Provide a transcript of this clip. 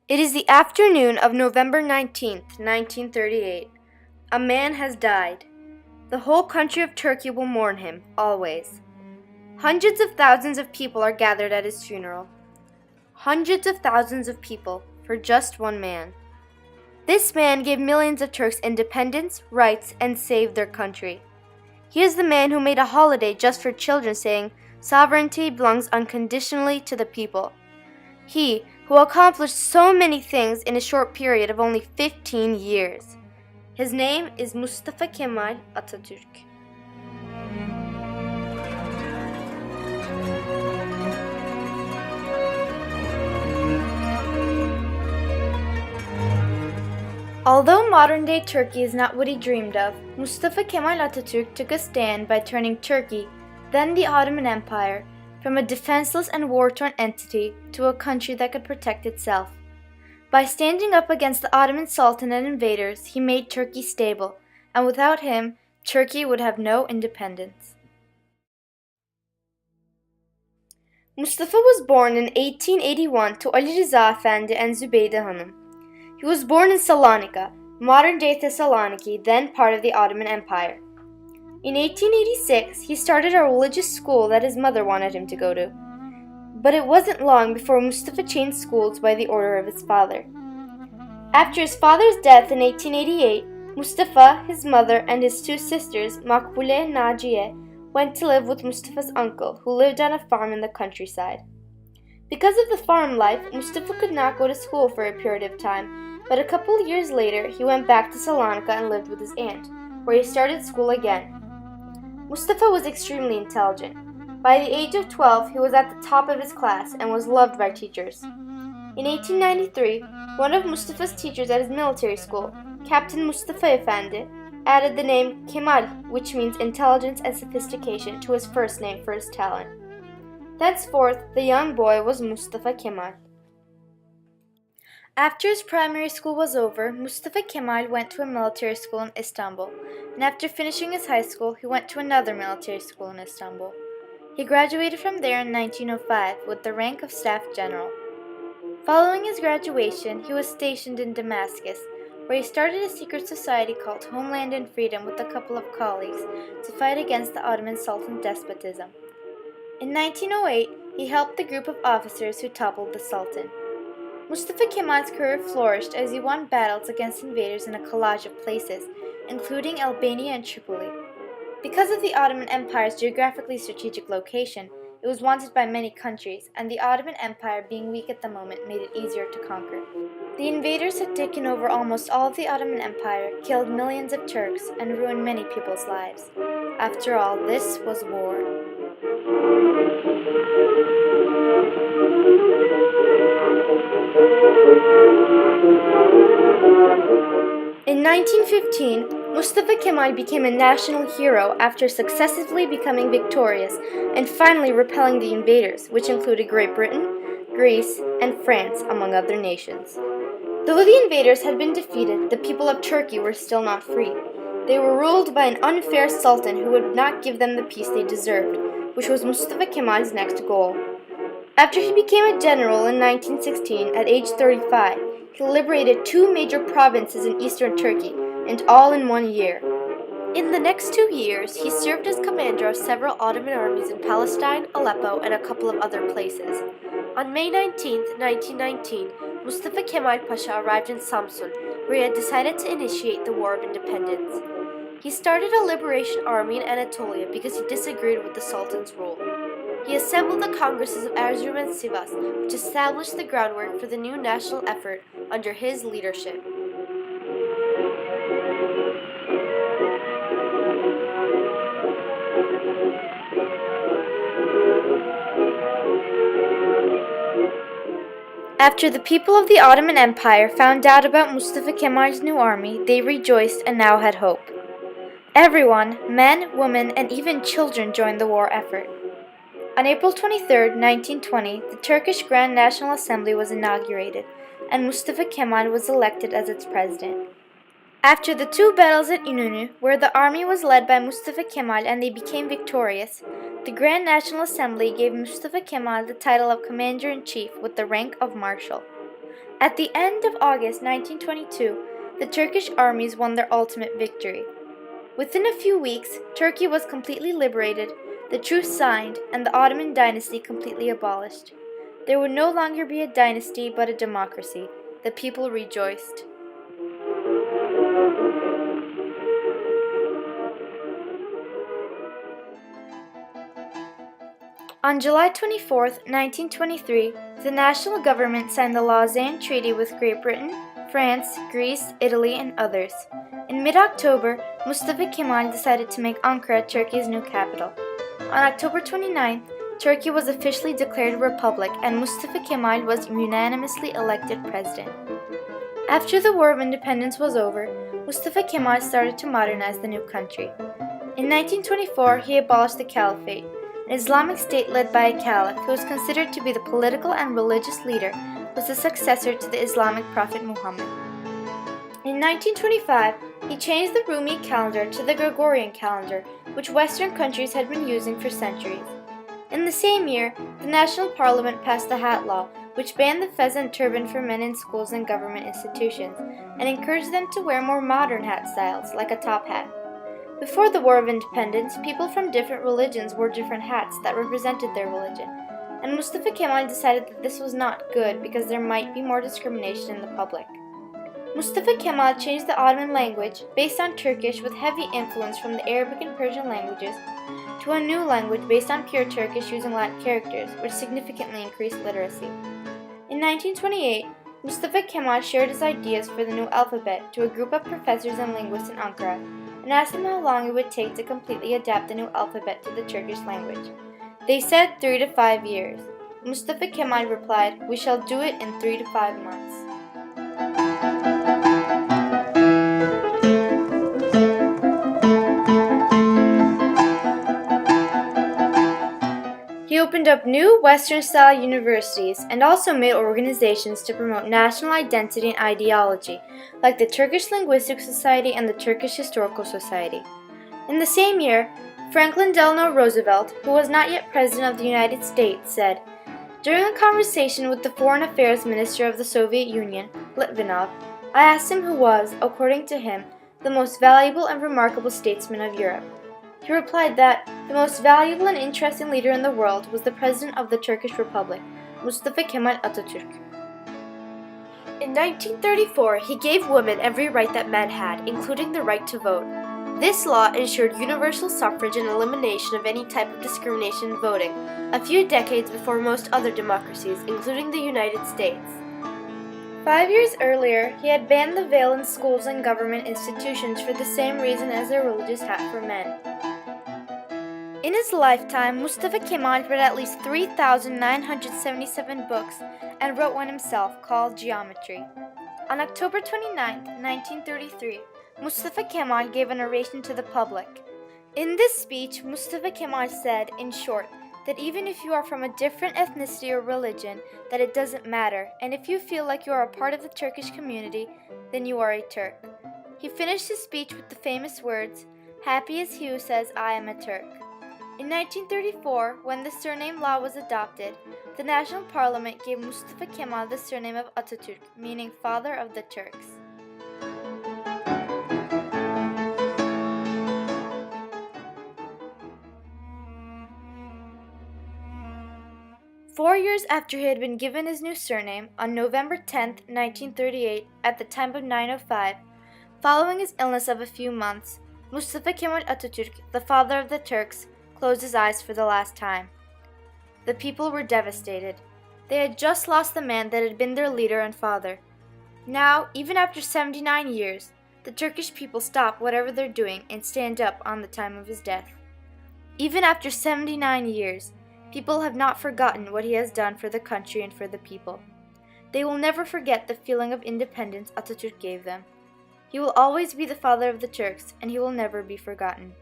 It is the afternoon of November 19th, 1938. A man has died. The whole country of Turkey will mourn him, always. Hundreds of thousands of people are gathered at his funeral. Hundreds of thousands of people for just one man. This man gave millions of Turks independence, rights, and saved their country. He is the man who made a holiday just for children, saying, "Sovereignty belongs unconditionally to the people." He, who accomplished so many things in a short period of only 15 years. His name is Mustafa Kemal Ataturk. Although modern-day Turkey is not what he dreamed of, Mustafa Kemal Ataturk took a stand by turning Turkey, then the Ottoman Empire, from a defenseless and war-torn entity to a country that could protect itself. By standing up against the Ottoman Sultan and invaders, he made Turkey stable, and without him, Turkey would have no independence. Mustafa was born in 1881 to Ali Rıza Efendi and Zübeyde Hanım. He was born in Salonika, modern-day Thessaloniki, then part of the Ottoman Empire. In 1886, he started a religious school that his mother wanted him to go to. But it wasn't long before Mustafa changed schools by the order of his father. After his father's death in 1888, Mustafa, his mother, and his two sisters, Makbule and Naciye, went to live with Mustafa's uncle, who lived on a farm in the countryside. Because of the farm life, Mustafa could not go to school for a period of time, but a couple years later, he went back to Salonika and lived with his aunt, where he started school again. Mustafa was extremely intelligent. By the age of 12, he was at the top of his class and was loved by teachers. In 1893, one of Mustafa's teachers at his military school, Captain Mustafa Efendi, added the name Kemal, which means intelligence and sophistication, to his first name for his talent. Thenceforth, the young boy was Mustafa Kemal. After his primary school was over, Mustafa Kemal went to a military school in Istanbul, and after finishing his high school, he went to another military school in Istanbul. He graduated from there in 1905 with the rank of Staff General. Following his graduation, he was stationed in Damascus, where he started a secret society called Homeland and Freedom with a couple of colleagues to fight against the Ottoman Sultan despotism. In 1908, he helped the group of officers who toppled the Sultan. Mustafa Kemal's career flourished as he won battles against invaders in a collage of places, including Albania and Tripoli. Because of the Ottoman Empire's geographically strategic location, it was wanted by many countries, and the Ottoman Empire, being weak at the moment, made it easier to conquer. The invaders had taken over almost all of the Ottoman Empire, killed millions of Turks, and ruined many people's lives. After all, this was war. In 1915, Mustafa Kemal became a national hero after successively becoming victorious and finally repelling the invaders, which included Great Britain, Greece, and France, among other nations. Though the invaders had been defeated, the people of Turkey were still not free. They were ruled by an unfair sultan who would not give them the peace they deserved, which was Mustafa Kemal's next goal. After he became a general in 1916, at age 35, he liberated two major provinces in eastern Turkey, and all in 1 year. In the next 2 years, he served as commander of several Ottoman armies in Palestine, Aleppo, and a couple of other places. On May 19, 1919, Mustafa Kemal Pasha arrived in Samsun, where he had decided to initiate the War of Independence. He started a liberation army in Anatolia because he disagreed with the Sultan's rule. He assembled the Congresses of Erzurum and Sivas, which established the groundwork for the new national effort under his leadership. After the people of the Ottoman Empire found out about Mustafa Kemal's new army, they rejoiced and now had hope. Everyone, men, women, and even children joined the war effort. On April 23, 1920, the Turkish Grand National Assembly was inaugurated, and Mustafa Kemal was elected as its president. After the two battles at Inönü, where the army was led by Mustafa Kemal and they became victorious, the Grand National Assembly gave Mustafa Kemal the title of Commander-in-Chief with the rank of Marshal. At the end of August 1922, the Turkish armies won their ultimate victory. Within a few weeks, Turkey was completely liberated, the truce signed, and the Ottoman dynasty completely abolished. There would no longer be a dynasty but a democracy. The people rejoiced. On July 24, 1923, the national government signed the Lausanne Treaty with Great Britain, France, Greece, Italy, and others. In mid-October, Mustafa Kemal decided to make Ankara Turkey's new capital. On October 29th, Turkey was officially declared a republic and Mustafa Kemal was unanimously elected president. After the War of Independence was over, Mustafa Kemal started to modernize the new country. In 1924, he abolished the caliphate, an Islamic state led by a caliph who was considered to be the political and religious leader, was the successor to the Islamic prophet Muhammad. In 1925, he changed the Rumi calendar to the Gregorian calendar, which Western countries had been using for centuries. In the same year, the National Parliament passed the Hat Law, which banned the fez and turban for men in schools and government institutions, and encouraged them to wear more modern hat styles, like a top hat. Before the War of Independence, people from different religions wore different hats that represented their religion, and Mustafa Kemal decided that this was not good because there might be more discrimination in the public. Mustafa Kemal changed the Ottoman language, based on Turkish with heavy influence from the Arabic and Persian languages, to a new language based on pure Turkish using Latin characters, which significantly increased literacy. In 1928, Mustafa Kemal shared his ideas for the new alphabet to a group of professors and linguists in Ankara, and asked them how long it would take to completely adapt the new alphabet to the Turkish language. They said 3 to 5 years. Mustafa Kemal replied, "We shall do it in 3 to 5 months." He opened up new Western-style universities and also made organizations to promote national identity and ideology, like the Turkish Linguistic Society and the Turkish Historical Society. In the same year, Franklin Delano Roosevelt, who was not yet President of the United States, said, "During a conversation with the Foreign Affairs Minister of the Soviet Union, Litvinov, I asked him who was, according to him, the most valuable and remarkable statesman of Europe. He replied that the most valuable and interesting leader in the world was the President of the Turkish Republic, Mustafa Kemal Ataturk." In 1934, he gave women every right that men had, including the right to vote. This law ensured universal suffrage and elimination of any type of discrimination in voting, a few decades before most other democracies, including the United States. 5 years earlier, he had banned the veil in schools and government institutions for the same reason as a religious hat for men. In his lifetime, Mustafa Kemal read at least 3,977 books and wrote one himself called Geometry. On October 29, 1933, Mustafa Kemal gave an oration to the public. In this speech, Mustafa Kemal said, in short, that even if you are from a different ethnicity or religion, that it doesn't matter, and if you feel like you are a part of the Turkish community, then you are a Turk. He finished his speech with the famous words, "Happy is he who says, I am a Turk." In 1934, when the surname law was adopted, the National Parliament gave Mustafa Kemal the surname of Ataturk, meaning father of the Turks. Four years after he had been given his new surname, on November 10, 1938, at the time of 9:05, following his illness of a few months, Mustafa Kemal Ataturk, the father of the Turks, closed his eyes for the last time. The people were devastated. They had just lost the man that had been their leader and father. Now, even after 79 years, the Turkish people stop whatever they're doing and stand up on the time of his death. Even after 79 years, people have not forgotten what he has done for the country and for the people. They will never forget the feeling of independence Ataturk gave them. He will always be the father of the Turks, and he will never be forgotten.